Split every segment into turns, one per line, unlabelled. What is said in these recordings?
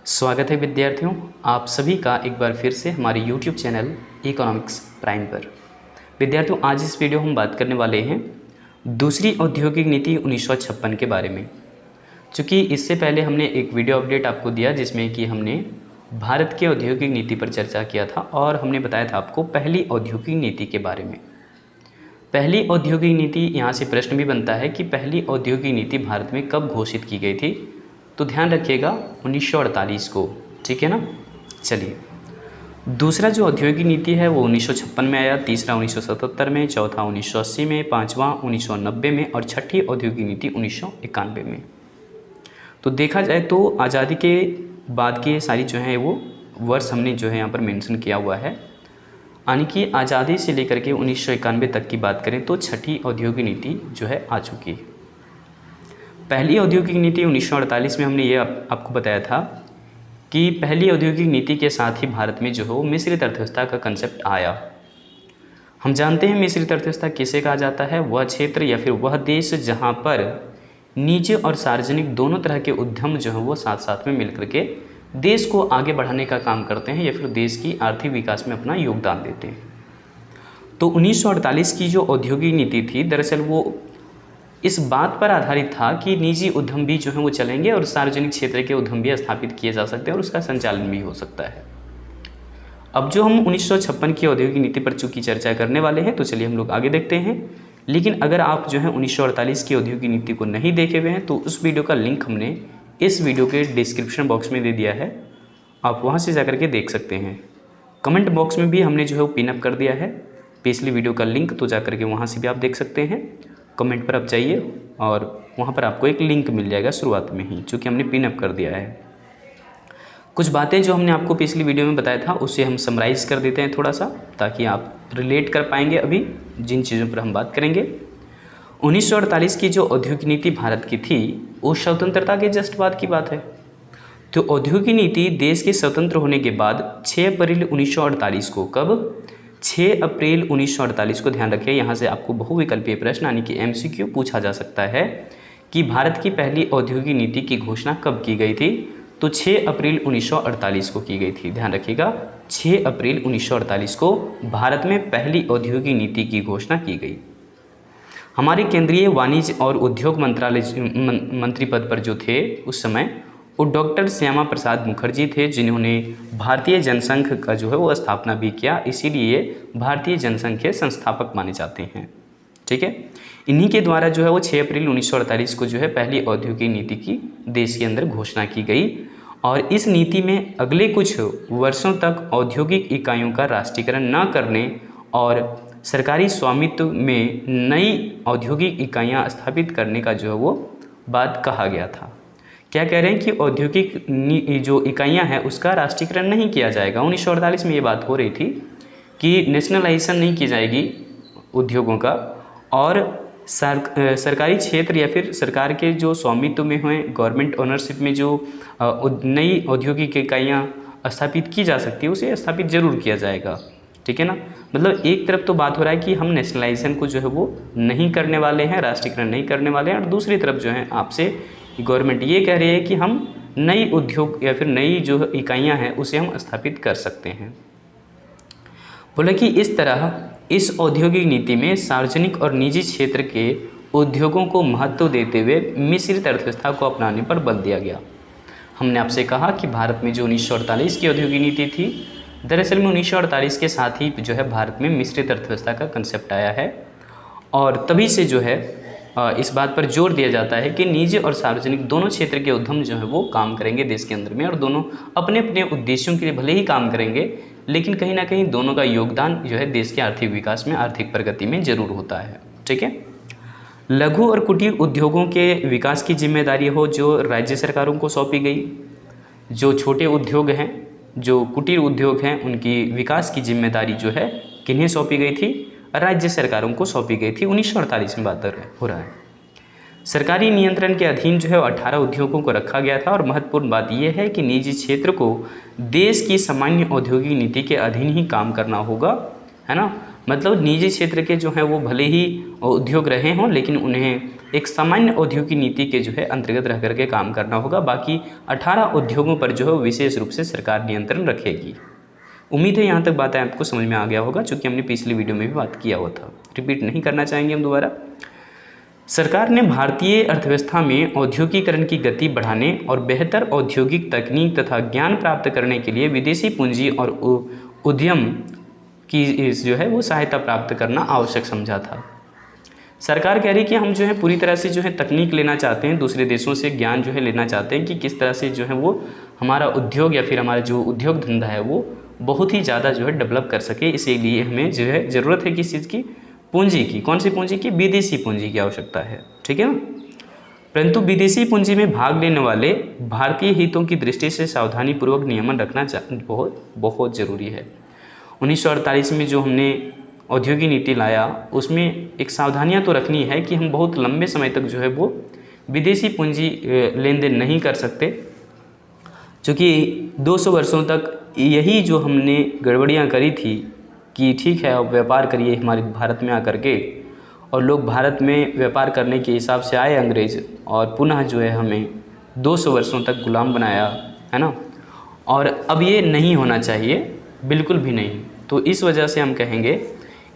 स्वागत है विद्यार्थियों, आप सभी का एक बार फिर से हमारे YouTube चैनल इकोनॉमिक्स प्राइम पर। विद्यार्थियों, आज इस वीडियो हम बात करने वाले हैं दूसरी औद्योगिक नीति 1956 के बारे में। चूँकि इससे पहले हमने एक वीडियो अपडेट आपको दिया जिसमें कि हमने भारत की औद्योगिक नीति पर चर्चा किया था और हमने बताया था आपको पहली औद्योगिक नीति के बारे में। पहली औद्योगिक नीति, यहाँ से प्रश्न भी बनता है कि पहली औद्योगिक नीति भारत में कब घोषित की गई थी। तो ध्यान रखिएगा 1948 को, ठीक है ना। चलिए, दूसरा जो औद्योगिक नीति है वो 1956 में आया, तीसरा 1977 में, चौथा 1980 में, पांचवा 1990 में और छठी औद्योगिक नीति 1991 में। तो देखा जाए तो आज़ादी के बाद के सारी जो है वो वर्ष हमने जो है यहाँ पर मेंशन किया हुआ है, यानी कि आज़ादी से लेकर के 1991 तक की बात करें तो छठी औद्योगिक नीति जो है आ चुकी है। पहली औद्योगिक नीति 1948 में हमने ये आपको बताया था कि पहली औद्योगिक नीति के साथ ही भारत में जो है वो मिश्रित अर्थव्यवस्था का कंसेप्ट आया। हम जानते हैं मिश्रित अर्थव्यवस्था किसे कहा जाता है, वह क्षेत्र या फिर वह देश जहां पर निजी और सार्वजनिक दोनों तरह के उद्यम जो हैं वो साथ साथ में मिलकर के देश को आगे बढ़ाने का काम करते हैं या फिर देश की आर्थिक विकास में अपना योगदान देते हैं। तो 1948 की जो औद्योगिक नीति थी, दरअसल वो इस बात पर आधारित था कि निजी उद्यम भी जो है वो चलेंगे और सार्वजनिक क्षेत्र के उद्यम भी स्थापित किए जा सकते हैं और उसका संचालन भी हो सकता है। अब जो हम 1956 की औद्योगिक नीति पर चूंकि चर्चा करने वाले हैं, तो चलिए हम लोग आगे देखते हैं। लेकिन अगर आप जो है 1948 की औद्योगिक नीति को नहीं देखे हुए हैं तो उस वीडियो का लिंक हमने इस वीडियो के डिस्क्रिप्शन बॉक्स में दे दिया है, आप वहाँ से जाकर के देख सकते हैं। कमेंट बॉक्स में भी हमने जो है वो पिनअप कर दिया है पिछली वीडियो का लिंक, तो जाकर के वहाँ से भी आप देख सकते हैं। कमेंट पर आप जाइए और वहाँ पर आपको एक लिंक मिल जाएगा शुरुआत में ही, चूँकि हमने पिन अप कर दिया है। कुछ बातें जो हमने आपको पिछली वीडियो में बताया था उसे हम समराइज़ कर देते हैं थोड़ा सा, ताकि आप रिलेट कर पाएंगे अभी जिन चीज़ों पर हम बात करेंगे। 1948 की जो औद्योगिक नीति भारत की थी वो स्वतंत्रता के जस्ट बाद की बात है। तो औद्योगिक नीति देश के स्वतंत्र होने के बाद 6 अप्रैल 1948 को, कब 6 अप्रैल 1948 को, ध्यान रखिए यहाँ से आपको बहुविकल्पीय प्रश्न यानी कि MCQ पूछा जा सकता है कि भारत की पहली औद्योगिक नीति की घोषणा कब की गई थी। तो 6 अप्रैल 1948 को की गई थी। ध्यान रखिएगा 6 अप्रैल 1948 को भारत में पहली औद्योगिक नीति की घोषणा की गई। हमारे केंद्रीय वाणिज्य और उद्योग मंत्री पद पर जो थे उस समय वो डॉक्टर श्यामा प्रसाद मुखर्जी थे, जिन्होंने भारतीय जनसंघ का जो है वो स्थापना भी किया, इसीलिए भारतीय जनसंघ के संस्थापक माने जाते हैं। ठीक है, इन्हीं के द्वारा जो है वो 6 अप्रैल 1948 को जो है पहली औद्योगिक नीति की देश के अंदर घोषणा की गई। और इस नीति में अगले कुछ वर्षों तक औद्योगिक इकाइयों का राष्ट्रीयकरण न करने और सरकारी स्वामित्व में नई औद्योगिक इकाइयाँ स्थापित करने का जो है वो बात कहा गया था। क्या कह रहे हैं कि औद्योगिक जो इकाइयां हैं उसका राष्ट्रीयकरण नहीं किया जाएगा। 1948 में ये बात हो रही थी कि नेशनलाइजेशन नहीं की जाएगी उद्योगों का, और सरकारी क्षेत्र या फिर सरकार के जो स्वामित्व में हुए गवर्नमेंट ओनरशिप में जो नई औद्योगिक इकाइयां स्थापित की जा सकती है उसे स्थापित जरूर किया जाएगा। ठीक है ना, मतलब एक तरफ तो बात हो रहा है कि हम नेशनलाइजेशन को जो है वो नहीं करने वाले हैं, राष्ट्रीयकरण नहीं करने वाले हैं, और दूसरी तरफ जो है आपसे गवर्नमेंट ये कह रही है कि हम नई उद्योग या फिर नई जो इकाइयां हैं उसे हम स्थापित कर सकते हैं। बोला कि इस तरह इस औद्योगिक नीति में सार्वजनिक और निजी क्षेत्र के उद्योगों को महत्व देते हुए मिश्रित अर्थव्यवस्था को अपनाने पर बल दिया गया। हमने आपसे कहा कि भारत में जो 1948 की औद्योगिक नीति थी, दरअसल में 1948 के साथ ही जो है भारत में मिश्रित अर्थव्यवस्था का कंसेप्ट आया है, और तभी से जो है इस बात पर जोर दिया जाता है कि निजी और सार्वजनिक दोनों क्षेत्र के उद्यम जो है वो काम करेंगे देश के अंदर में, और दोनों अपने अपने उद्देश्यों के लिए भले ही काम करेंगे, लेकिन कहीं ना कहीं दोनों का योगदान जो है देश के आर्थिक विकास में, आर्थिक प्रगति में जरूर होता है। ठीक है, लघु और कुटीर उद्योगों के विकास की जिम्मेदारी हो जो राज्य सरकारों को सौंपी गई। जो छोटे उद्योग हैं, जो कुटीर उद्योग हैं, उनकी विकास की जिम्मेदारी जो है किन्हें सौंपी गई थी, राज्य सरकारों को सौंपी गई थी। 1948 में बात हो रहा है। सरकारी नियंत्रण के अधीन जो है 18 उद्योगों को रखा गया था, और महत्वपूर्ण बात यह है कि निजी क्षेत्र को देश की सामान्य औद्योगिक नीति के अधीन ही काम करना होगा, है ना। मतलब निजी क्षेत्र के जो हैं वो भले ही उद्योग रहे हों, लेकिन उन्हें एक सामान्य औद्योगिक नीति के जो है अंतर्गत रह करके काम करना होगा। बाकी 18 उद्योगों पर जो है विशेष रूप से सरकार नियंत्रण रखेगी। उम्मीद है यहाँ तक बातें आपको समझ में आ गया होगा, चूँकि हमने पिछली वीडियो में भी बात किया हुआ था, रिपीट नहीं करना चाहेंगे हम दोबारा। सरकार ने भारतीय अर्थव्यवस्था में औद्योगिकरण की गति बढ़ाने और बेहतर औद्योगिक तकनीक तथा ज्ञान प्राप्त करने के लिए विदेशी पूंजी और उद्यम की जो है वो सहायता प्राप्त करना आवश्यक समझा था। सरकार कह रही है कि हम जो है पूरी तरह से जो है तकनीक लेना चाहते हैं, दूसरे देशों से ज्ञान जो है लेना चाहते हैं कि किस तरह से जो है वो हमारा उद्योग या फिर हमारा जो उद्योग धंधा है वो बहुत ही ज़्यादा जो है डेवलप कर सके। इसीलिए हमें जो है ज़रूरत है किस चीज़ की, पूंजी की। कौन सी पूंजी की? विदेशी पूंजी की आवश्यकता है, ठीक है ना। परंतु विदेशी पूंजी में भाग लेने वाले भारतीय हितों की दृष्टि से सावधानीपूर्वक नियमन रखना बहुत ज़रूरी है। 1948 में जो हमने औद्योगिक नीति लाया उसमें एक सावधानियां तो रखनी है कि हम बहुत लंबे समय तक जो है वो विदेशी पूंजी लेन देन नहीं कर सकते, क्योंकि 200 वर्षों तक यही जो हमने गड़बड़ियां करी थी कि ठीक है अब व्यापार करिए हमारे भारत में आकर के, और लोग भारत में व्यापार करने के हिसाब से आए अंग्रेज़, और पुनः जो है हमें 200 वर्षों तक गुलाम बनाया, है ना। और अब ये नहीं होना चाहिए, बिल्कुल भी नहीं। तो इस वजह से हम कहेंगे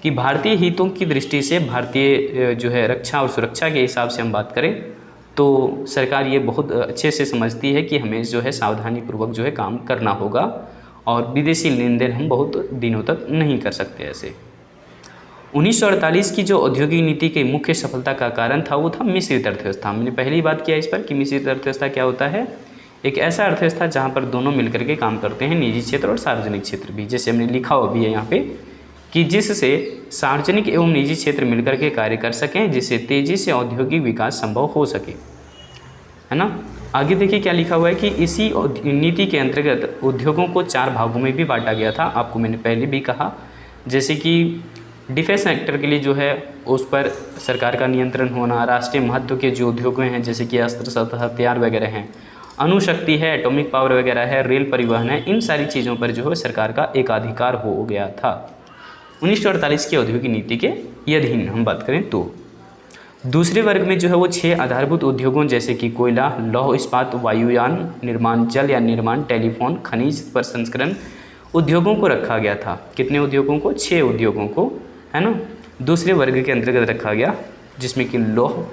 कि भारतीय हितों की दृष्टि से, भारतीय जो है रक्षा और सुरक्षा के हिसाब से हम बात करें तो सरकार ये बहुत अच्छे से समझती है कि हमें जो है सावधानीपूर्वक जो है काम करना होगा, और विदेशी लेन देन हम बहुत दिनों तक नहीं कर सकते ऐसे। 1948 की जो औद्योगिक नीति की मुख्य सफलता का कारण था वो था मिश्रित अर्थव्यवस्था। मैंने पहले ही बात किया इस पर कि मिश्रित अर्थव्यवस्था क्या होता है। एक ऐसा अर्थव्यवस्था जहाँ पर दोनों मिलकर के काम करते हैं, निजी क्षेत्र और सार्वजनिक क्षेत्र भी, जैसे हमने लिखा हुआ भी है यहाँ पे कि जिससे सार्वजनिक एवं निजी क्षेत्र मिलकर के कार्य कर सकें, जिससे तेज़ी से औद्योगिक विकास संभव हो सके, है ना। आगे देखिए क्या लिखा हुआ है कि इसी नीति के अंतर्गत उद्योगों को 4 भागों में भी बांटा गया था। आपको मैंने पहले भी कहा, जैसे कि डिफेंस सेक्टर के लिए जो है उस पर सरकार का नियंत्रण होना, राष्ट्रीय महत्व के जो उद्योग हैं जैसे कि अस्त्र शस्त्र हथियार वगैरह हैं, अणुशक्ति है, एटॉमिक पावर वगैरह है, रेल परिवहन है, इन सारी चीज़ों पर जो है सरकार का एकाधिकार हो गया था 1948 की औद्योगिक नीति के अधीन हम बात करें तो। दूसरे वर्ग में जो है वो 6 आधारभूत उद्योगों जैसे कि कोयला, लौह इस्पात, वायुयान निर्माण, जल या निर्माण, टेलीफोन, खनिज प्रसंस्करण उद्योगों को रखा गया था। कितने उद्योगों को? 6 उद्योगों को, है ना, दूसरे वर्ग के अंतर्गत रखा गया, जिसमें कि लौह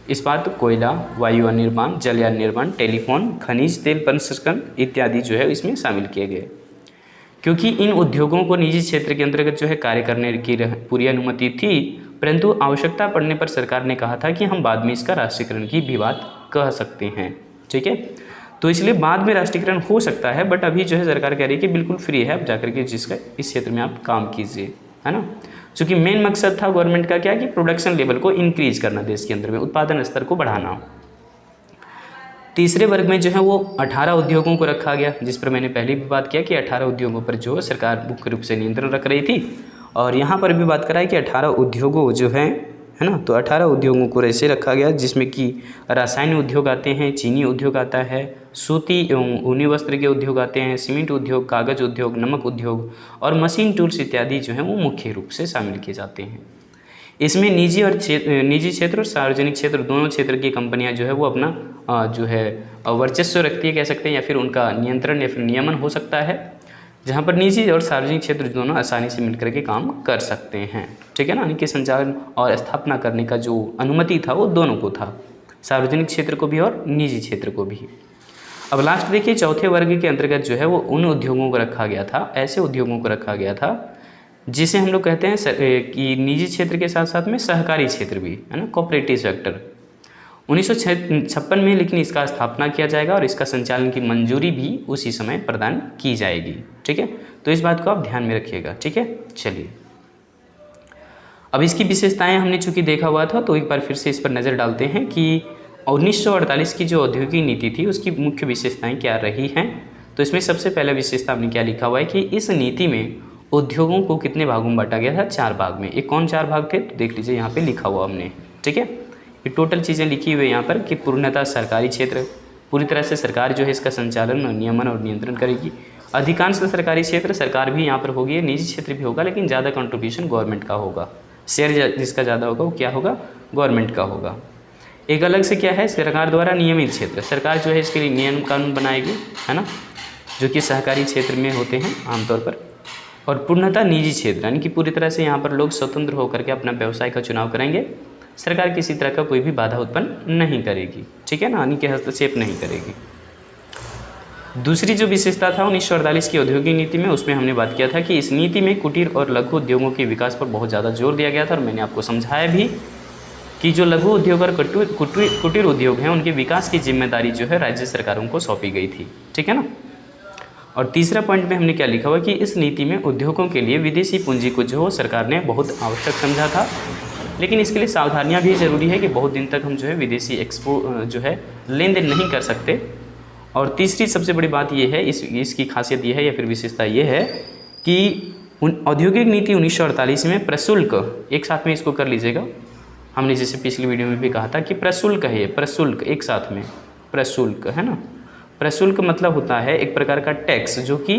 इस्पात, कोयला, वायुयान निर्माण, जल यान निर्माण, टेलीफोन, खनिज तेल प्रसंस्करण इत्यादि जो है इसमें शामिल किए गए। क्योंकि इन उद्योगों को निजी क्षेत्र के अंतर्गत जो है कार्य करने की पूरी अनुमति थी, परंतु आवश्यकता पड़ने पर सरकार ने कहा था कि हम बाद में इसका राष्ट्रीयकरण की भी बात कह सकते हैं, ठीक है। तो इसलिए बाद में राष्ट्रीयकरण हो सकता है, बट अभी जो है सरकार कह रही है कि बिल्कुल फ्री है, अब जाकर के जिसका इस क्षेत्र में आप काम कीजिए, है ना। क्योंकि मेन मकसद था गवर्नमेंट का क्या कि प्रोडक्शन लेवल को इंक्रीज करना, देश के अंदर में उत्पादन स्तर को बढ़ाना। तीसरे वर्ग में जो है वो 18 उद्योगों को रखा गया, जिस पर मैंने पहले भी बात किया कि 18 उद्योगों पर जो सरकार मुख्य रूप से नियंत्रण रख रही थी। और यहाँ पर भी बात करा है कि 18 उद्योगों जो हैं, है ना, तो 18 उद्योगों को ऐसे रखा गया जिसमें कि रासायनिक उद्योग आते हैं, चीनी उद्योग आता है, सूती एवं ऊनी वस्त्र के उद्योग आते हैं, सीमेंट उद्योग, कागज़ उद्योग, नमक उद्योग और मशीन टूल्स इत्यादि जो हैं वो मुख्य रूप से शामिल किए जाते हैं। इसमें निजी क्षेत्र और सार्वजनिक क्षेत्र दोनों क्षेत्र की कंपनियां जो है वो अपना जो है वर्चस्व रखती है, कह सकते हैं, या फिर उनका नियंत्रण या फिर नियमन हो सकता है, जहां पर निजी और सार्वजनिक क्षेत्र दोनों आसानी से मिलकर के काम कर सकते हैं, ठीक है ना। इनके संचालन और स्थापना करने का जो अनुमति था वो दोनों को था, सार्वजनिक क्षेत्र को भी और निजी क्षेत्र को भी। अब लास्ट देखिए, चौथे वर्ग के अंतर्गत जो है वो उन उद्योगों को रखा गया था, ऐसे उद्योगों को रखा गया था जिसे हम लोग कहते हैं कि निजी क्षेत्र के साथ साथ में सहकारी क्षेत्र भी, है ना, कोऑपरेटिव सेक्टर। 1956 में लेकिन इसका स्थापना किया जाएगा और इसका संचालन की मंजूरी भी उसी समय प्रदान की जाएगी, ठीक है। तो इस बात को आप ध्यान में रखिएगा, ठीक है। चलिए, अब इसकी विशेषताएं हमने चूंकि देखा हुआ था तो एक बार फिर से इस पर नज़र डालते हैं कि 1948 की जो औद्योगिक नीति थी उसकी मुख्य विशेषताएं क्या रही हैं। तो इसमें सबसे पहला विशेषता हमने क्या लिखा हुआ है कि इस नीति में उद्योगों को कितने भागों में बांटा गया था? 4 भाग में। ये कौन 4 भाग थे? तो देख लीजिए यहाँ पे लिखा हुआ हमने, ठीक है। ये टोटल चीज़ें लिखी हुई है यहाँ पर कि पूर्णतः सरकारी क्षेत्र, पूरी तरह से सरकार जो है इसका संचालन, नियमन और नियंत्रण करेगी। अधिकांश सरकारी क्षेत्र, सरकार भी यहाँ पर होगी, निजी क्षेत्र भी होगा, लेकिन ज़्यादा कंट्रीब्यूशन गवर्नमेंट का होगा। शेयर जिसका ज़्यादा होगा वो क्या होगा, गवर्नमेंट का होगा। एक अलग से क्या है, सरकार द्वारा नियमित क्षेत्र, सरकार जो है इसके लिए नियम कानून बनाएगी, है ना, जो कि सहकारी क्षेत्र में होते हैं आमतौर पर। और पूर्णतः निजी क्षेत्र, यानी कि पूरी तरह से यहाँ पर लोग स्वतंत्र होकर के अपना व्यवसाय का चुनाव करेंगे, सरकार किसी तरह का कोई भी बाधा उत्पन्न नहीं करेगी, ठीक है ना, यानी कि हस्तक्षेप नहीं करेगी। दूसरी जो विशेषता था 1948 की औद्योगिक नीति में, उसमें हमने बात किया था कि इस नीति में कुटीर और लघु उद्योगों के विकास पर बहुत ज़्यादा जोर दिया गया था, और मैंने आपको समझाया भी कि जो लघु उद्योग और कुटीर उद्योग हैं उनके विकास की जिम्मेदारी जो है राज्य सरकारों को सौंपी गई थी, ठीक है ना। और तीसरा पॉइंट में हमने क्या लिखा हुआ कि इस नीति में उद्योगों के लिए विदेशी पूंजी को जो सरकार ने बहुत आवश्यक समझा था, लेकिन इसके लिए सावधानियाँ भी ज़रूरी है कि बहुत दिन तक हम जो है विदेशी जो है लेन देन नहीं कर सकते। और तीसरी सबसे बड़ी बात ये है, इसकी खासियत ये है या फिर विशेषता ये है कि औद्योगिक नीति 1948 में प्रशुल्क, एक साथ में इसको कर लीजिएगा, हमने जैसे पिछली वीडियो में भी कहा था कि प्रशुल्क है, प्रशुल्क एक साथ में, प्रशुल्क है ना। प्रशुल्क मतलब होता है एक प्रकार का टैक्स जो कि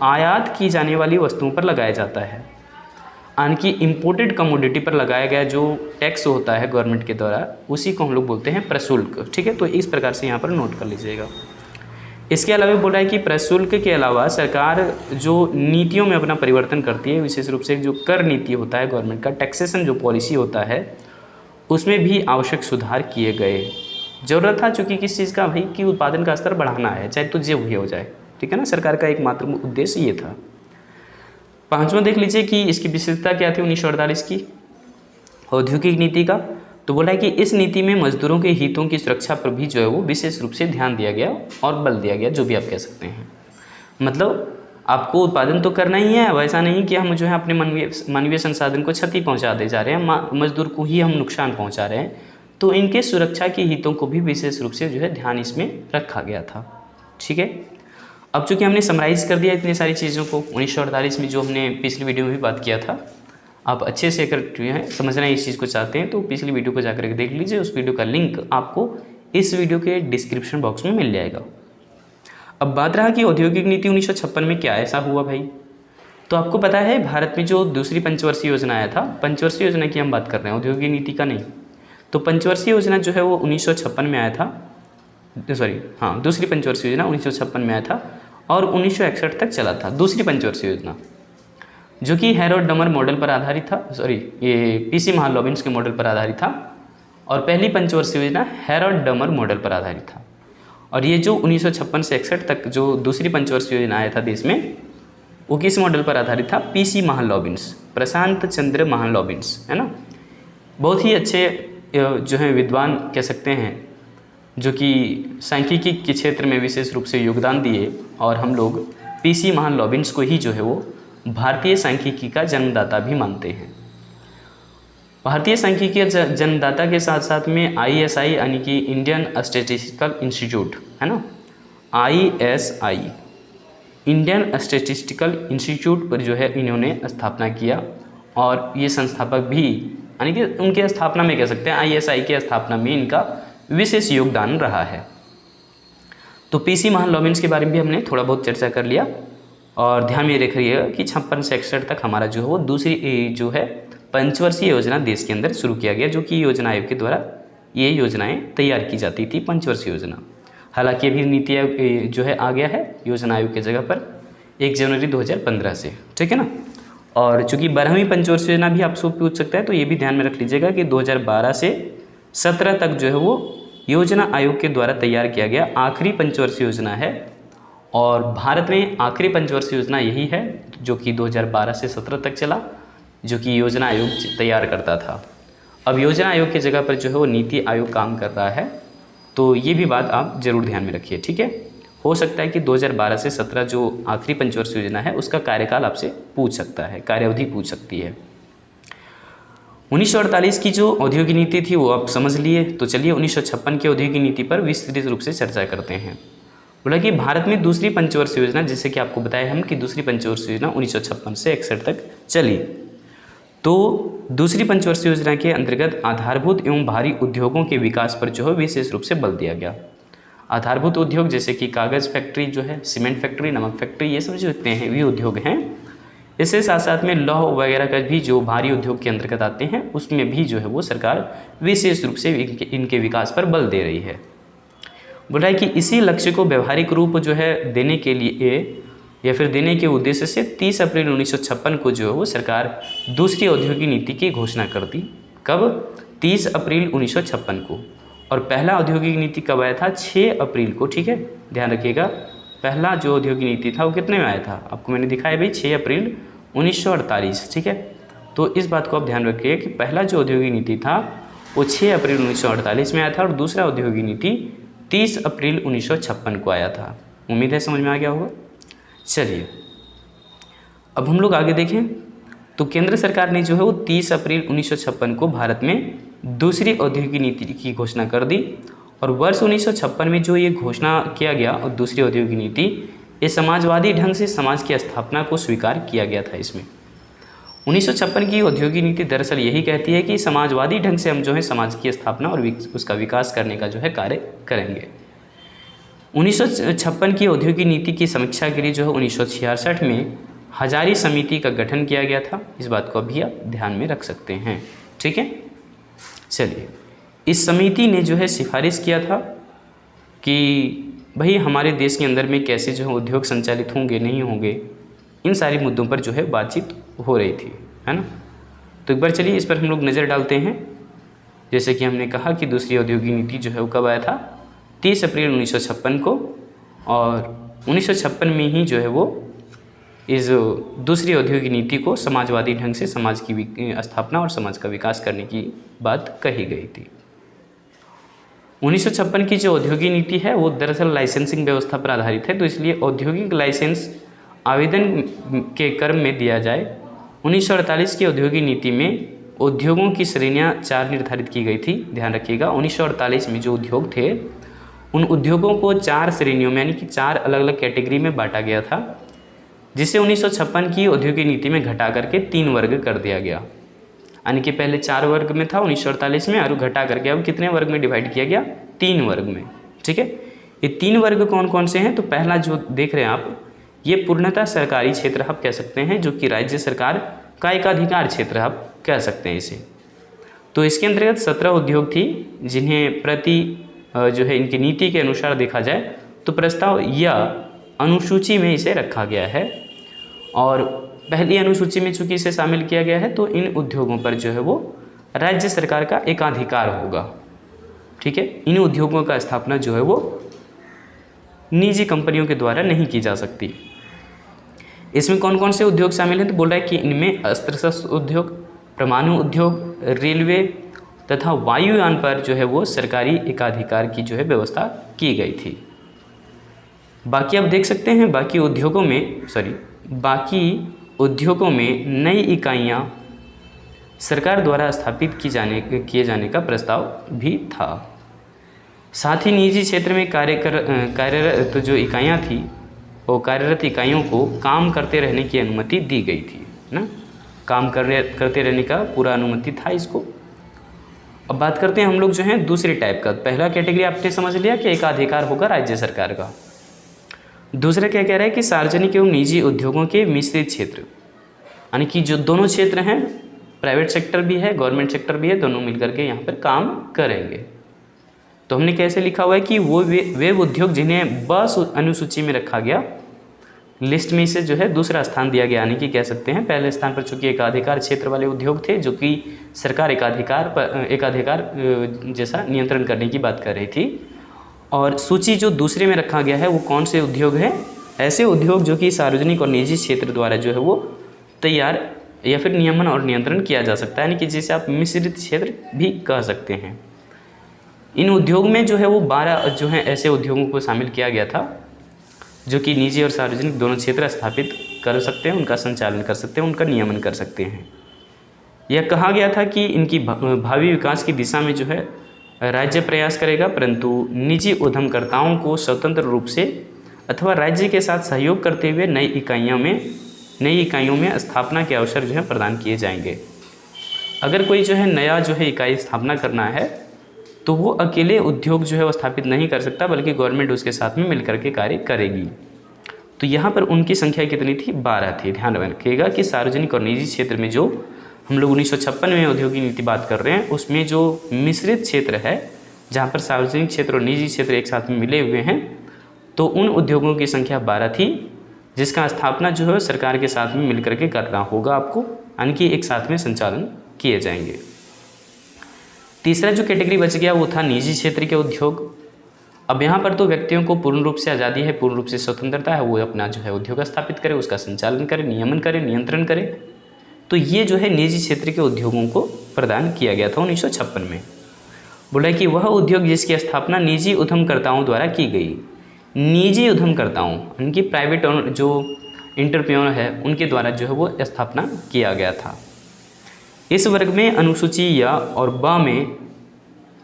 आयात की जाने वाली वस्तुओं पर लगाया जाता है, यानी कि इम्पोर्टेड कमोडिटी पर लगाया गया जो टैक्स होता है गवर्नमेंट के द्वारा, उसी को हम लोग बोलते हैं प्रशुल्क, ठीक है। तो इस प्रकार से यहाँ पर नोट कर लीजिएगा। इसके अलावा बोल रहा है कि प्रशुल्क के अलावा सरकार जो नीतियों में अपना परिवर्तन करती है, विशेष रूप से जो कर नीति होता है गवर्नमेंट का, टैक्सेशन जो पॉलिसी होता है, उसमें भी आवश्यक सुधार किए गए। ज़रूरत था चूँकि किस चीज़ का भाई, कि उत्पादन का स्तर बढ़ाना है, चाहे तो जो भी हो जाए, ठीक है ना। सरकार का एकमात्र उद्देश्य ये था। पांचवां देख लीजिए कि इसकी विशेषता क्या थी 1948 की औद्योगिक नीति का। तो बोला है कि इस नीति में मजदूरों के हितों की सुरक्षा पर भी जो है वो विशेष रूप से ध्यान दिया गया और बल दिया गया, जो भी आप कह सकते हैं। मतलब आपको उत्पादन तो करना ही है, वैसा नहीं कि हम जो है अपने मानवीय संसाधन को क्षति पहुंचा दे जा रहे हैं, मजदूर को ही हम नुकसान पहुंचा रहे हैं। तो इनके सुरक्षा के हितों को भी विशेष रूप से जो है ध्यान इसमें रखा गया था, ठीक है। अब चूँकि हमने समराइज़ कर दिया इतनी सारी चीज़ों को 1948 में, जो हमने पिछली वीडियो में भी बात किया था, आप अच्छे से अगर जो है समझना इस चीज़ को चाहते हैं तो पिछली वीडियो को जाकर के देख लीजिए। उस वीडियो का लिंक आपको इस वीडियो के डिस्क्रिप्शन बॉक्स में मिल जाएगा। अब बात रहा कि औद्योगिक नीति 1956 में क्या ऐसा हुआ भाई। तो आपको पता है भारत में जो दूसरी पंचवर्षीय योजना आया था, पंचवर्षीय योजना की हम बात कर रहे हैं, औद्योगिक नीति का नहीं। तो पंचवर्षीय योजना जो है वो 1956 में आया था, दूसरी पंचवर्षीय योजना 1956 में आया था और 1961 तक चला था। दूसरी पंचवर्षीय योजना जो कि हैरोल्ड डमर मॉडल पर आधारित था, ये पीसी महालनोबिस के मॉडल पर आधारित था, और पहली पंचवर्षीय योजना हैरोल्ड डमर मॉडल पर आधारित था। और ये जो 1956 से 61 तक जो दूसरी पंचवर्षीय योजना आया था देश में, वो किस मॉडल पर आधारित था, पीसी महालनोबिस, प्रशांत चंद्र महालनोबिस, है ना। बहुत ही अच्छे जो है विद्वान कह सकते हैं, जो कि सांख्यिकी के क्षेत्र में विशेष रूप से योगदान दिए, और हम लोग पीसी महालनोबिस को ही जो है वो भारतीय सांख्यिकी का जन्मदाता भी मानते हैं। भारतीय सांख्यिकी जन्मदाता के साथ साथ में ISI यानी कि इंडियन स्टैटिस्टिकल इंस्टीट्यूट, है ना, ISI इंडियन स्टैटिस्टिकल इंस्टीट्यूट पर जो है इन्होंने स्थापना किया, और ये संस्थापक भी यानी कि उनके स्थापना में कह सकते हैं ISI के स्थापना में इनका विशेष योगदान रहा है। तो पीसी महालनोबिस के बारे में भी हमने थोड़ा बहुत चर्चा कर लिया, और ध्यान में रखिएगा कि 56 से 61 तक हमारा जो है वो दूसरी जो है पंचवर्षीय योजना देश के अंदर शुरू किया गया, जो कि योजना आयोग के द्वारा ये योजनाएं तैयार की जाती थी, पंचवर्षीय योजना। हालांकि अभी नीति आयोग जो है आ गया है योजना आयोग की जगह पर 1 जनवरी 2015 से, ठीक है ना। और चूँकि 12वीं पंचवर्षीय योजना भी आपसे पूछ सकता है, तो ये भी ध्यान में रख लीजिएगा कि 2012 से 17 तक जो है वो योजना आयोग के द्वारा तैयार किया गया आखिरी पंचवर्षीय योजना है। और भारत में आखिरी पंचवर्षीय योजना यही है जो कि 2012 से 17 तक चला, जो कि योजना आयोग तैयार करता था। अब योजना आयोग की जगह पर जो है वो नीति आयोग काम कर रहा है, तो ये भी बात आप जरूर ध्यान में रखिए, ठीक है। हो सकता है कि 2012 से 17 जो आखिरी पंचवर्षीय योजना है उसका कार्यकाल आपसे पूछ सकता है, कार्यावधि पूछ सकती है। 1948 की जो औद्योगिक नीति थी वो आप समझ लिए। तो चलिए 1956 की औद्योगिक नीति पर विस्तृत रूप से चर्चा करते हैं। बोला कि भारत में दूसरी पंचवर्षीय योजना, जैसे कि आपको बताया हम कि दूसरी पंचवर्षीय योजना 1956 से 61 तक चली। तो दूसरी पंचवर्षीय योजना के अंतर्गत आधारभूत एवं भारी उद्योगों के विकास पर जो है विशेष रूप से बल दिया गया। आधारभूत उद्योग जैसे कि कागज़ फैक्ट्री जो है, सीमेंट फैक्ट्री, नमक फैक्ट्री, ये सब जो इतने हैं भी उद्योग हैं। इसके साथ साथ में लौह वगैरह का भी जो भारी उद्योग के अंतर्गत आते हैं उसमें भी जो है वो सरकार विशेष रूप से इनके विकास पर बल दे रही है। बोल रहा है कि इसी लक्ष्य को व्यवहारिक रूप जो है देने के लिए या फिर देने के उद्देश्य से 30 अप्रैल 1956 को जो है वो सरकार दूसरी औद्योगिक नीति की घोषणा कर दी। कब? 30 अप्रैल 1956 को। और पहला औद्योगिक नीति कब आया था? 6 अप्रैल को। ठीक है, ध्यान रखिएगा, पहला जो औद्योगिक नीति था वो कितने में आया था? आपको मैंने दिखाया भाई 6 अप्रैल 1948। ठीक है, तो इस बात को आप ध्यान रखिए कि पहला जो औद्योगिक नीति था वो 6 अप्रैल 1948 में आया था और दूसरा औद्योगिक नीति 30 अप्रैल 1956 को आया था। उम्मीद है समझ में आ गया होगा। चलिए अब हम लोग आगे देखें तो केंद्र सरकार ने जो है वो 30 अप्रैल 1956 को भारत में दूसरी औद्योगिक नीति की घोषणा कर दी। और वर्ष 1956 में जो ये घोषणा किया गया और दूसरी औद्योगिक नीति, ये समाजवादी ढंग से समाज की स्थापना को स्वीकार किया गया था। इसमें 1956 की औद्योगिक नीति दरअसल यही कहती है कि समाजवादी ढंग से हम जो है समाज की स्थापना और उसका विकास करने का जो है कार्य करेंगे। 1956 की औद्योगिक नीति की समीक्षा के लिए जो है 1966 में हजारी समिति का गठन किया गया था। इस बात को भी आप ध्यान में रख सकते हैं। ठीक है, चलिए इस समिति ने जो है सिफारिश किया था कि भाई हमारे देश के अंदर में कैसे जो है उद्योग संचालित होंगे नहीं होंगे, इन सारे मुद्दों पर जो है बातचीत हो रही थी, है ना। तो एक बार चलिए इस पर हम लोग नज़र डालते हैं। जैसे कि हमने कहा कि दूसरी औद्योगिक नीति जो है वो कब आया था? 30 अप्रैल 1956 को। और 1956 में ही जो है वो इस दूसरी औद्योगिक नीति को समाजवादी ढंग से समाज की स्थापना और समाज का विकास करने की बात कही गई थी। 1956 की जो औद्योगिक नीति है वो दरअसल लाइसेंसिंग व्यवस्था पर आधारित है, तो इसलिए औद्योगिक लाइसेंस आवेदन के क्रम में दिया जाए। 1948 की औद्योगिक नीति में उद्योगों की श्रेणियाँ 4 निर्धारित की गई थी। ध्यान रखिएगा, 1948 में जो उद्योग थे उन उद्योगों को 4 श्रेणियों में यानी कि 4 अलग अलग कैटेगरी में बांटा गया था, जिसे 1956 की औद्योगिक नीति में घटा करके 3 वर्ग कर दिया गया। यानी कि पहले 4 वर्ग में था 1948 में, और घटा करके अब कितने वर्ग में डिवाइड किया गया? 3 वर्ग में। ठीक है, ये 3 वर्ग कौन कौन से हैं? तो पहला जो देख रहे हैं आप, ये पूर्णतः सरकारी क्षेत्र आप कह सकते हैं, जो कि राज्य सरकार का एकाधिकार क्षेत्र आप कह सकते हैं इसे। तो इसके अंतर्गत 17 उद्योग थी जिन्हें प्रति जो है इनकी नीति के अनुसार देखा जाए तो प्रस्ताव या अनुसूची में इसे रखा गया है। और पहली अनुसूची में चूंकि इसे शामिल किया गया है तो इन उद्योगों पर जो है वो राज्य सरकार का एकाधिकार होगा। ठीक है, इन उद्योगों का स्थापना जो है वो निजी कंपनियों के द्वारा नहीं की जा सकती। इसमें कौन कौन से उद्योग शामिल हैं? तो बोल रहा है कि इनमें अस्त्र शस्त्र उद्योग, परमाणु उद्योग, रेलवे तथा वायुयान पर जो है वो सरकारी एकाधिकार की जो है व्यवस्था की गई थी। बाकी आप देख सकते हैं बाकी उद्योगों में नई इकाइयाँ सरकार द्वारा स्थापित किए जाने का प्रस्ताव भी था। साथ ही निजी क्षेत्र में कार्यरत जो इकाइयाँ थी वो कार्यरत इकाइयों को काम करते रहने की अनुमति दी गई थी ना, काम करते रहने का पूरा अनुमति था इसको। अब बात करते हैं हम लोग जो हैं दूसरे टाइप का। पहला कैटेगरी आपने समझ लिया कि एकाधिकार होगा राज्य सरकार का। दूसरा क्या कह रहा है कि सार्वजनिक एवं निजी उद्योगों के मिश्रित क्षेत्र, यानी कि जो दोनों क्षेत्र हैं, प्राइवेट सेक्टर भी है गवर्नमेंट सेक्टर भी है, दोनों मिलकर के यहाँ पर काम करेंगे। तो हमने कैसे लिखा हुआ है कि वो वे उद्योग जिन्हें बस अनुसूची में रखा गया, लिस्ट में इसे जो है दूसरा स्थान दिया गया, यानी कि कह सकते हैं पहले स्थान पर चूंकि एकाधिकार क्षेत्र वाले उद्योग थे जो कि सरकार एकाधिकार जैसा नियंत्रण करने की बात कर रही थी। और सूची जो दूसरे में रखा गया है वो कौन से उद्योग हैं? ऐसे उद्योग जो कि सार्वजनिक और निजी क्षेत्र द्वारा जो है वो तैयार या फिर नियमन और नियंत्रण किया जा सकता है, यानी कि जिसे आप मिश्रित क्षेत्र भी कह सकते हैं। इन उद्योग में जो है वो 12 जो है ऐसे उद्योगों को शामिल किया गया था जो कि निजी और सार्वजनिक दोनों क्षेत्र स्थापित कर सकते हैं, उनका संचालन कर सकते हैं, उनका नियमन कर सकते हैं। यह कहा गया था कि इनकी भावी विकास की दिशा में जो है राज्य प्रयास करेगा, परंतु निजी उद्यमकर्ताओं को स्वतंत्र रूप से अथवा राज्य के साथ सहयोग करते हुए नई इकाइयों में स्थापना के अवसर जो है प्रदान किए जाएंगे। अगर कोई जो है नया जो है इकाई स्थापना करना है तो वो अकेले उद्योग जो है वो स्थापित नहीं कर सकता, बल्कि गवर्नमेंट उसके साथ में मिलकर के कार्य करेगी। तो यहाँ पर उनकी संख्या कितनी थी? 12 थी। ध्यान रखिएगा कि सार्वजनिक और निजी क्षेत्र में जो हम लोग 1956 में औद्योगिक नीति बात कर रहे हैं, उसमें जो मिश्रित क्षेत्र है, जहाँ पर सार्वजनिक क्षेत्र और निजी क्षेत्र एक साथ में मिले हुए हैं, तो उन उद्योगों की संख्या 12 थी, जिसका स्थापना जो है सरकार के साथ में मिलकर के करना होगा आपको, यानी कि एक साथ में संचालन किए जाएंगे। तीसरा जो कैटेगरी बच गया वो था निजी क्षेत्र के उद्योग। अब यहाँ पर तो व्यक्तियों को पूर्ण रूप से आज़ादी है, पूर्ण रूप से स्वतंत्रता है, वो अपना जो है उद्योग स्थापित करे, उसका संचालन करे, नियमन करे, नियंत्रण करे। तो ये जो है निजी क्षेत्र के उद्योगों को प्रदान किया गया था 1956 में। बोला कि वह उद्योग जिसकी स्थापना निजी उद्यमकर्ताओं द्वारा की गई, निजी उद्यमकर्ताओं उनकी प्राइवेट जो इंटरप्रेन्योर है उनके द्वारा जो है वो स्थापना किया गया था। इस वर्ग में अनुसूची या और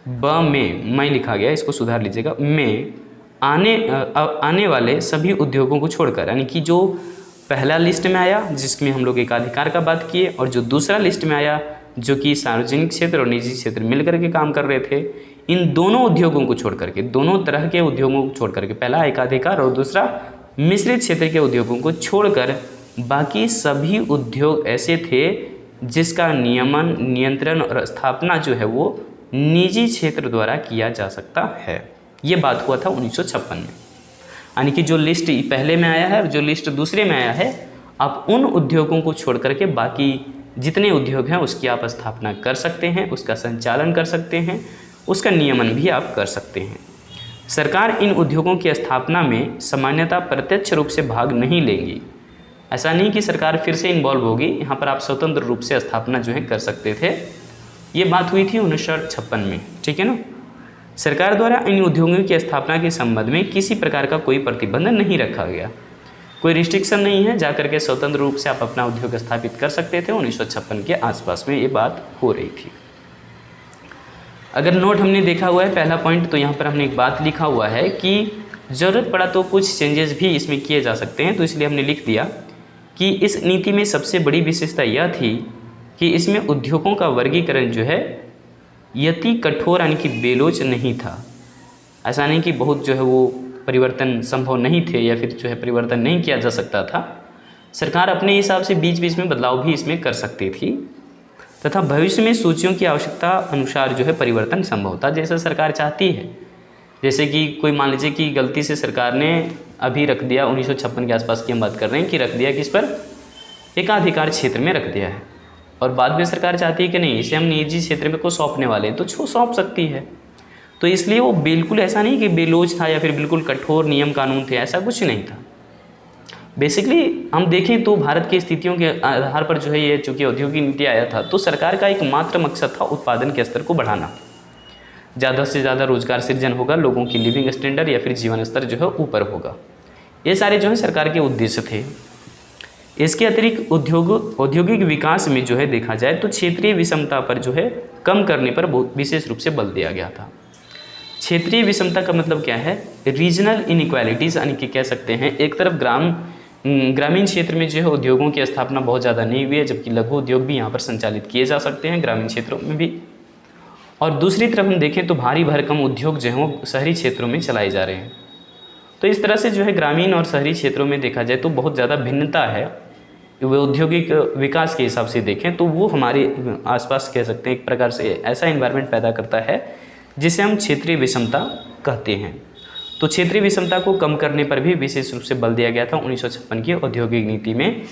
ब में मैं लिखा गया, इसको सुधार लीजिएगा, में आने वाले सभी उद्योगों को छोड़कर, यानी कि जो पहला लिस्ट में आया जिसमें हम लोग एकाधिकार का बात किए, और जो दूसरा लिस्ट में आया जो कि सार्वजनिक क्षेत्र और निजी क्षेत्र मिलकर के काम कर रहे थे, इन दोनों उद्योगों को छोड़ करके, दोनों तरह के उद्योगों को छोड़ करके, पहला एकाधिकार और दूसरा मिश्रित क्षेत्र के उद्योगों को छोड़कर बाकी सभी उद्योग ऐसे थे जिसका नियमन, नियंत्रण और स्थापना जो है वो निजी क्षेत्र द्वारा किया जा सकता है। ये बात हुआ था 1956 में। यानी कि जो लिस्ट पहले में आया है और जो लिस्ट दूसरे में आया है, आप उन उद्योगों को छोड़ करके बाकी जितने उद्योग हैं उसकी आप स्थापना कर सकते हैं, उसका संचालन कर सकते हैं, उसका नियमन भी आप कर सकते हैं। सरकार इन उद्योगों की स्थापना में सामान्यतः प्रत्यक्ष रूप से भाग नहीं लेंगी। ऐसा नहीं कि सरकार फिर से इन्वॉल्व होगी, यहाँ पर आप स्वतंत्र रूप से स्थापना जो है कर सकते थे। ये बात हुई थी 1956 में, ठीक है ना। सरकार द्वारा इन उद्योगों की स्थापना के संबंध में किसी प्रकार का कोई प्रतिबंध नहीं रखा गया, कोई रिस्ट्रिक्शन नहीं है, जाकर के स्वतंत्र रूप से आप अपना उद्योग स्थापित कर सकते थे। 1956 के आसपास में ये बात हो रही थी। अगर नोट हमने देखा हुआ है पहला पॉइंट, तो यहाँ पर हमने एक बात लिखा हुआ है कि ज़रूरत पड़ा तो कुछ चेंजेस भी इसमें किए जा सकते हैं, तो इसलिए हमने लिख दिया कि इस नीति में सबसे बड़ी विशेषता यह थी कि इसमें उद्योगों का वर्गीकरण जो है यति कठोर यानी कि बेलोच नहीं था। ऐसा नहीं कि बहुत जो है वो परिवर्तन संभव नहीं थे या फिर जो है परिवर्तन नहीं किया जा सकता था। सरकार अपने हिसाब से बीच बीच में बदलाव भी इसमें कर सकती थी, तथा भविष्य में सूचियों की आवश्यकता अनुसार जो है परिवर्तन संभव था, जैसा सरकार चाहती है। जैसे कि कोई मान लीजिए कि गलती से सरकार ने अभी रख दिया, 1956 के आसपास की हम बात कर रहे हैं, कि रख दिया किस पर, एकाधिकार क्षेत्र में रख दिया है, और बाद में सरकार चाहती है कि नहीं इसे हम निजी क्षेत्र में को सौंपने वाले हैं, तो सौंप सकती है। तो इसलिए वो बिल्कुल ऐसा नहीं कि बेलोच था या फिर बिल्कुल कठोर नियम कानून थे, ऐसा कुछ नहीं था। बेसिकली हम देखें तो भारत की स्थितियों के आधार पर जो है ये चूँकि औद्योगिक नीति आया था, तो सरकार का एकमात्र मकसद था उत्पादन के स्तर को बढ़ाना, ज़्यादा से ज़्यादा रोजगार सृजन होगा, लोगों की लिविंग स्टैंडर्ड या फिर जीवन स्तर जो है ऊपर होगा। ये सारे जो है सरकार के उद्देश्य थे। इसके अतिरिक्त औद्योगिक विकास में जो है देखा जाए तो क्षेत्रीय विषमता पर जो है कम करने पर बहुत विशेष रूप से बल दिया गया था। क्षेत्रीय विषमता का मतलब क्या है, रीजनल इनइक्वालिटीज़, यानी कि कह सकते हैं एक तरफ ग्रामीण क्षेत्र में जो है उद्योगों की स्थापना बहुत ज़्यादा नहीं हुई है, जबकि लघु उद्योग भी यहाँ पर संचालित किए जा सकते हैं ग्रामीण क्षेत्रों में भी। और दूसरी तरफ हम देखें तो भारी भरकम उद्योग जो हैं वो शहरी क्षेत्रों में चलाए जा रहे हैं। तो इस तरह से जो है ग्रामीण और शहरी क्षेत्रों में देखा जाए तो बहुत ज़्यादा भिन्नता है। वो औद्योगिक विकास के हिसाब से देखें तो वो हमारे आसपास कह सकते हैं एक प्रकार से ऐसा एनवायरनमेंट पैदा करता है जिसे हम क्षेत्रीय विषमता कहते हैं। तो क्षेत्रीय विषमता को कम करने पर भी विशेष रूप से बल दिया गया था 1956 की औद्योगिक नीति में।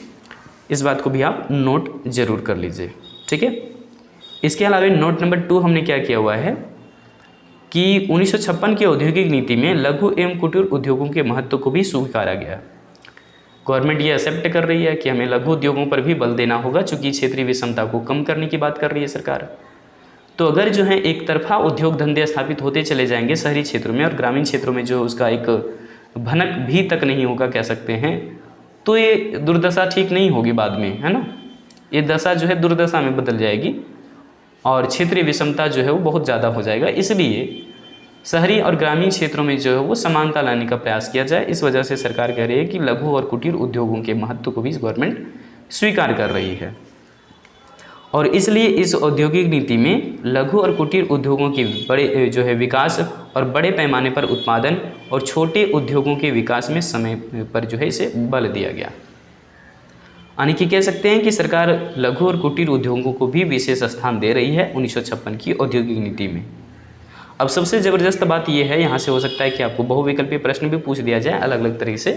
इस बात को भी आप नोट जरूर कर लीजिए, ठीक है। इसके अलावा नोट नंबर 2 हमने क्या किया हुआ है कि 1956 की औद्योगिक नीति में लघु एवं कुटीर उद्योगों के महत्व को भी स्वीकारा गया। गवर्नमेंट ये एक्सेप्ट कर रही है कि हमें लघु उद्योगों पर भी बल देना होगा, चूँकि क्षेत्रीय विषमता को कम करने की बात कर रही है सरकार। तो अगर जो है एक तरफा उद्योग धंधे स्थापित होते चले जाएंगे शहरी क्षेत्रों में और ग्रामीण क्षेत्रों में जो उसका एक भनक भी तक नहीं होगा कह सकते हैं, तो ये दुर्दशा ठीक नहीं होगी बाद में, है ना। ये दशा जो है दुर्दशा में बदल जाएगी और क्षेत्रीय विषमता जो है वो बहुत ज़्यादा हो जाएगा। इसलिए शहरी और ग्रामीण क्षेत्रों में जो है वो समानता लाने का प्रयास किया जाए। इस वजह से सरकार कह रही है कि लघु और कुटीर उद्योगों के महत्व को भी गवर्नमेंट स्वीकार कर रही है। और इसलिए इस औद्योगिक नीति में लघु और कुटीर उद्योगों के बड़े जो है विकास और बड़े पैमाने पर उत्पादन और छोटे उद्योगों के विकास में समय पर जो है इसे बल दिया गया। यानी कि कह सकते हैं कि सरकार लघु और कुटीर उद्योगों को भी विशेष स्थान दे रही है 1956 की औद्योगिक नीति में। अब सबसे ज़बरदस्त बात यह है, यहाँ से हो सकता है कि आपको बहुविकल्पीय प्रश्न भी पूछ दिया जाए अलग अलग तरीके से,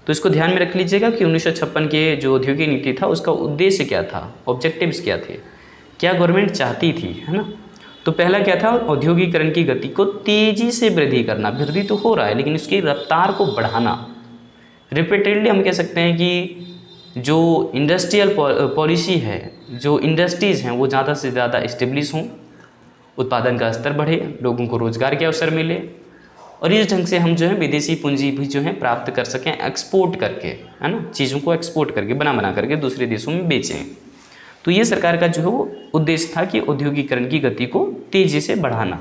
तो इसको ध्यान में रख लीजिएगा कि 1956 के जो औद्योगिक नीति था उसका उद्देश्य क्या था, ऑब्जेक्टिव्स क्या थे, क्या गवर्नमेंट चाहती थी, है ना। तो पहला क्या था, औद्योगिकरण की गति को तेज़ी से वृद्धि करना। वृद्धि तो हो रहा है लेकिन उसकी रफ्तार को बढ़ाना। रिपीटेडली हम कह सकते हैं कि जो इंडस्ट्रियल पॉलिसी है, जो इंडस्ट्रीज़ हैं वो ज़्यादा से ज़्यादा इस्टेब्लिश हों, उत्पादन का स्तर बढ़े, लोगों को रोज़गार के अवसर मिले और इस ढंग से हम जो है विदेशी पूंजी भी जो है प्राप्त कर सकें एक्सपोर्ट करके, है ना, चीज़ों को एक्सपोर्ट करके बना करके दूसरे देशों में बेचें। तो ये सरकार का जो है वो उद्देश्य था कि औद्योगिकरण की गति को तेज़ी से बढ़ाना।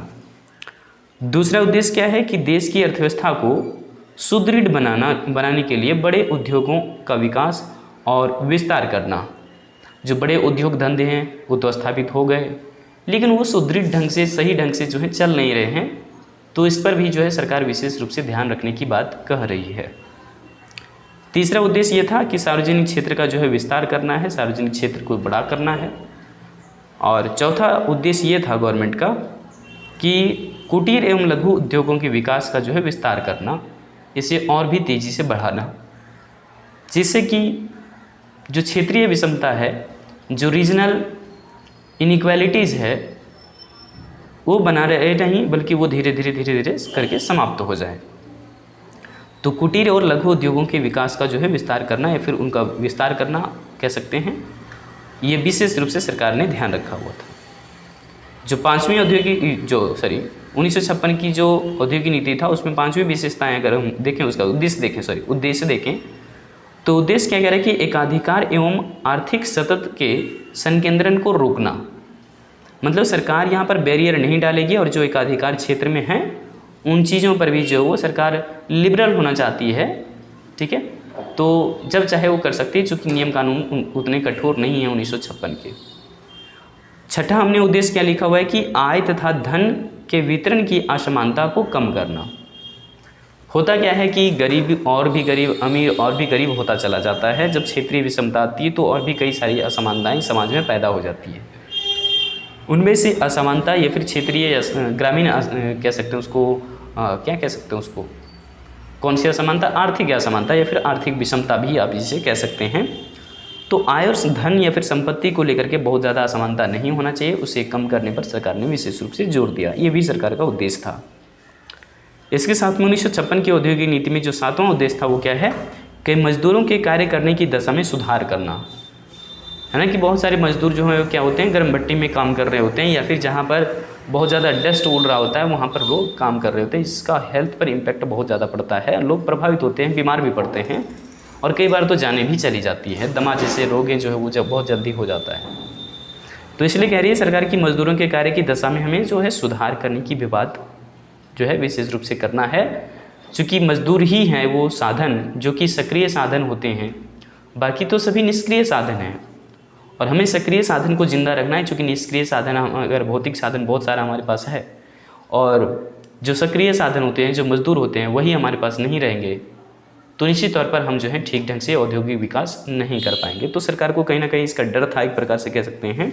दूसरा उद्देश्य क्या है कि देश की अर्थव्यवस्था को सुदृढ़ बनाने के लिए बड़े उद्योगों का विकास और विस्तार करना। जो बड़े उद्योग धंधे हैं वो तो स्थापित हो गए लेकिन वो सुदृढ़ ढंग से, सही ढंग से जो है चल नहीं रहे हैं, तो इस पर भी जो है सरकार विशेष रूप से ध्यान रखने की बात कह रही है। तीसरा उद्देश्य ये था कि सार्वजनिक क्षेत्र का जो है विस्तार करना है, सार्वजनिक क्षेत्र को बड़ा करना है। और चौथा उद्देश्य ये था गवर्नमेंट का कि कुटीर एवं लघु उद्योगों के विकास का जो है विस्तार करना, इसे और भी तेज़ी से बढ़ाना, जिससे कि जो क्षेत्रीय विषमता है, जो रीजनल इनइक्वालिटीज़ है, वो बना रहे नहीं बल्कि वो धीरे धीरे करके समाप्त हो जाए। तो कुटीर और लघु उद्योगों के विकास का जो है विस्तार करना या फिर उनका विस्तार करना कह सकते हैं, ये विशेष रूप से सरकार ने ध्यान रखा हुआ था। जो पाँचवीं औद्योगिक 1956 की जो औद्योगिक नीति था उसमें पाँचवीं विशेषताएं अगर हम देखें, उसका उद्देश्य देखें तो उद्देश्य क्या कह रहा है कि एकाधिकार एवं आर्थिक सतत के संकेंद्रण को रोकना। मतलब सरकार यहाँ पर बैरियर नहीं डालेगी और जो एकाधिकार क्षेत्र में है उन चीज़ों पर भी जो वो सरकार लिबरल होना चाहती है, ठीक है, तो जब चाहे वो कर सकती है, चूँकि नियम कानून उतने कठोर नहीं है 1956 के। छठा हमने उद्देश्य क्या लिखा हुआ है कि आय तथा धन के वितरण की असमानता को कम करना। होता क्या है कि गरीब और भी गरीब, अमीर और भी गरीब होता चला जाता है। जब क्षेत्रीय विषमता आती है तो और भी कई सारी असमानताएं समाज में पैदा हो जाती है। उनमें से असमानता या फिर क्षेत्रीय ग्रामीण कह सकते हैं उसको, क्या कह सकते हैं उसको, कौन सी असमानता, आर्थिक असमानता या फिर आर्थिक विषमता भी आप इसे कह सकते हैं। तो आय और धन या फिर संपत्ति को लेकर के बहुत ज़्यादा असमानता नहीं होना चाहिए, उसे कम करने पर सरकार ने विशेष रूप से जोर दिया। ये भी सरकार का उद्देश्य था। इसके साथ में 1956 की औद्योगिक नीति में जो सातवां उद्देश्य था वो क्या है कि मजदूरों के कार्य करने की दशा में सुधार करना, है ना। कि बहुत सारे मजदूर जो है क्या होते हैं, गर्म भट्टी में काम कर रहे होते हैं या फिर जहाँ पर बहुत ज़्यादा डस्ट उड़ रहा होता है वहाँ पर लोग काम कर रहे होते हैं। इसका हेल्थ पर इम्पैक्ट बहुत ज़्यादा पड़ता है, लोग प्रभावित होते हैं, बीमार भी पड़ते हैं और कई बार तो जाने भी चली जाती है। दमा जैसे रोग जो है वो बहुत जल्दी हो जाता है। तो इसलिए कह रही है सरकार की मजदूरों के कार्य की दशा में हमें जो है सुधार करने की भी बात जो है विशेष रूप से करना है। चूँकि मजदूर ही हैं वो साधन जो कि सक्रिय साधन होते हैं, बाकी तो सभी निष्क्रिय साधन हैं और हमें सक्रिय साधन को जिंदा रखना है। चूँकि निष्क्रिय साधन, अगर भौतिक साधन बहुत सारा हमारे पास है और जो सक्रिय साधन होते हैं, जो मजदूर होते हैं, वही हमारे पास नहीं रहेंगे तो निश्चित तौर पर हम जो है ठीक ढंग से औद्योगिक विकास नहीं कर पाएंगे। तो सरकार को कहीं ना कहीं इसका डर था, एक प्रकार से कह सकते हैं,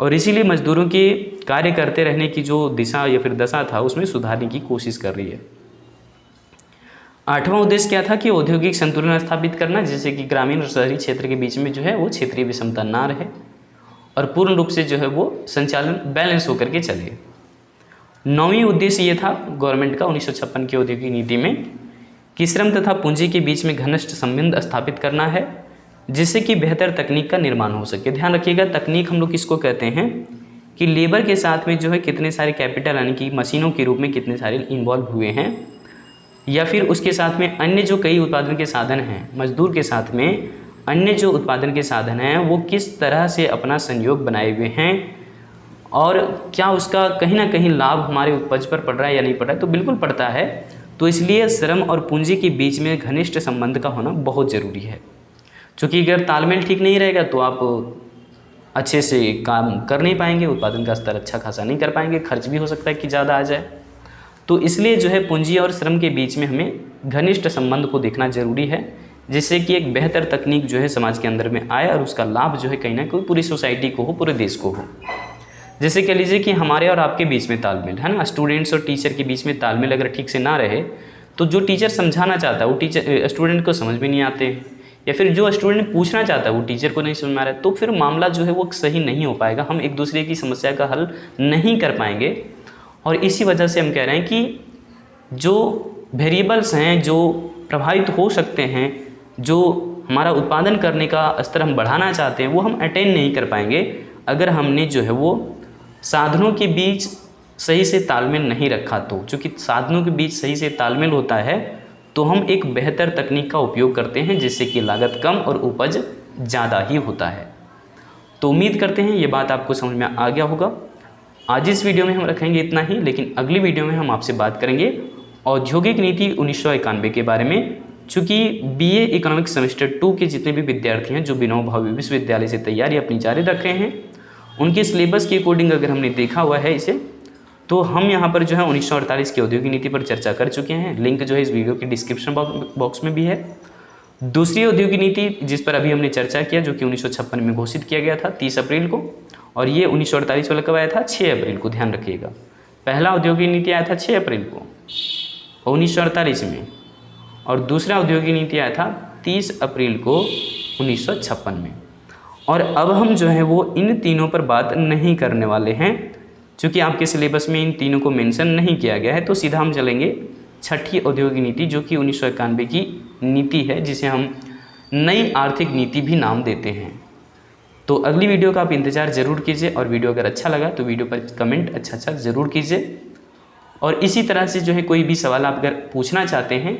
और इसीलिए मजदूरों के कार्य करते रहने की जो दिशा या फिर दशा था उसमें सुधारने की कोशिश कर रही है। आठवां उद्देश्य क्या था कि औद्योगिक संतुलन स्थापित करना, जिससे कि ग्रामीण और शहरी क्षेत्र के बीच में जो है वो क्षेत्रीय विषमता ना रहे और पूर्ण रूप से जो है वो संचालन बैलेंस होकर के चले। नौवीं उद्देश्य ये था गवर्नमेंट का 1956 की औद्योगिक नीति में कि श्रम तथा पूंजी के बीच में घनिष्ठ संबंध स्थापित करना है, जिससे कि बेहतर तकनीक का निर्माण हो सके। ध्यान रखिएगा, तकनीक हम लोग किसको कहते हैं कि लेबर के साथ में जो है कितने सारे कैपिटल यानी कि मशीनों के रूप में कितने सारे इन्वॉल्व हुए हैं, या फिर उसके साथ में अन्य जो कई उत्पादन के साधन हैं, मजदूर के साथ में अन्य जो उत्पादन के साधन हैं वो किस तरह से अपना संयोग बनाए हुए हैं और क्या उसका कहीं ना कहीं लाभ हमारे उपज पर पड़ रहा है या नहीं पड़ रहा है। तो बिल्कुल पड़ता है। तो इसलिए श्रम और पूंजी के बीच में घनिष्ठ संबंध का होना बहुत ज़रूरी है। क्योंकि अगर तालमेल ठीक नहीं रहेगा तो आप अच्छे से काम कर नहीं पाएंगे, उत्पादन का स्तर अच्छा खासा नहीं कर पाएंगे, खर्च भी हो सकता है कि ज़्यादा आ जाए। तो इसलिए जो है पूंजी और श्रम के बीच में हमें घनिष्ठ संबंध को देखना जरूरी है, जिससे कि एक बेहतर तकनीक जो है समाज के अंदर में आए और उसका लाभ जो है कहीं ना कहीं पूरी सोसाइटी को हो, पूरे देश को हो। जैसे कह लीजिए कि हमारे और आपके बीच में तालमेल है ना, स्टूडेंट्स और टीचर के बीच में तालमेल अगर ठीक से ना रहे तो जो टीचर समझाना चाहता है वो टीचर स्टूडेंट को समझ में नहीं आते हैं, या फिर जो स्टूडेंट पूछना चाहता है वो टीचर को नहीं समझ में आ रहा है, तो फिर मामला जो है वो सही नहीं हो पाएगा, हम एक दूसरे की समस्या का हल नहीं कर पाएंगे। और इसी वजह से हम कह रहे हैं कि जो वेरिएबल्स हैं जो प्रभावित हो सकते हैं, जो हमारा उत्पादन करने का स्तर हम बढ़ाना चाहते हैं, वो हम अटेन नहीं कर पाएंगे अगर हमने जो है वो साधनों के बीच सही से तालमेल नहीं रखा। तो चूँकि साधनों के बीच सही से तालमेल होता है तो हम एक बेहतर तकनीक का उपयोग करते हैं, जिससे कि लागत कम और उपज ज़्यादा ही होता है। तो उम्मीद करते हैं ये बात आपको समझ में आ गया होगा। आज इस वीडियो में हम रखेंगे इतना ही, लेकिन अगली वीडियो में हम आपसे बात करेंगे औद्योगिक नीति 1991 के बारे में। चूँकि BA इकोनॉमिक्स सेमेस्टर 2 के जितने भी विद्यार्थी हैं जो विनोबा भावे विश्वविद्यालय से तैयारी अपनी जारी रख रहे हैं, उनके सिलेबस के अकॉर्डिंग अगर हमने देखा हुआ है इसे, तो हम यहाँ पर जो है 1948 की औद्योगिक नीति पर चर्चा कर चुके हैं। लिंक जो है इस वीडियो के डिस्क्रिप्शन बॉक्स में भी है। दूसरी औद्योगिक नीति जिस पर अभी हमने चर्चा किया, जो कि 1956 में घोषित किया गया था 30 अप्रैल को, और ये 1948 वाला कब आया था, 6 अप्रैल को, ध्यान रखिएगा। पहला औद्योगिक नीति आया था 6 अप्रैल को 1948 में, और दूसरा औद्योगिक नीति आया था 30 अप्रैल को 1956 में। और अब हम जो है वो इन तीनों पर बात नहीं करने वाले हैं, क्योंकि आपके सिलेबस में इन तीनों को मेंशन नहीं किया गया है। तो सीधा हम चलेंगे छठी औद्योगिक नीति, जो कि 1991 की नीति है, जिसे हम नई आर्थिक नीति भी नाम देते हैं। तो अगली वीडियो का आप इंतज़ार ज़रूर कीजिए, और वीडियो अगर अच्छा लगा तो वीडियो पर कमेंट अच्छा ज़रूर कीजिए। और इसी तरह से जो है कोई भी सवाल आप अगर पूछना चाहते हैं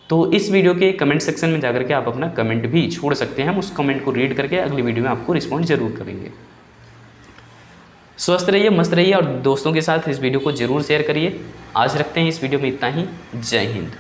तो इस वीडियो के कमेंट सेक्शन में जाकर के आप अपना कमेंट भी छोड़ सकते हैं। हम उस कमेंट को रीड करके अगली वीडियो में आपको रिस्पॉन्ड जरूर करेंगे। स्वस्थ रहिए, मस्त रहिए, और दोस्तों के साथ इस वीडियो को ज़रूर शेयर करिए। आज रखते हैं इस वीडियो में इतना ही। जय हिंद।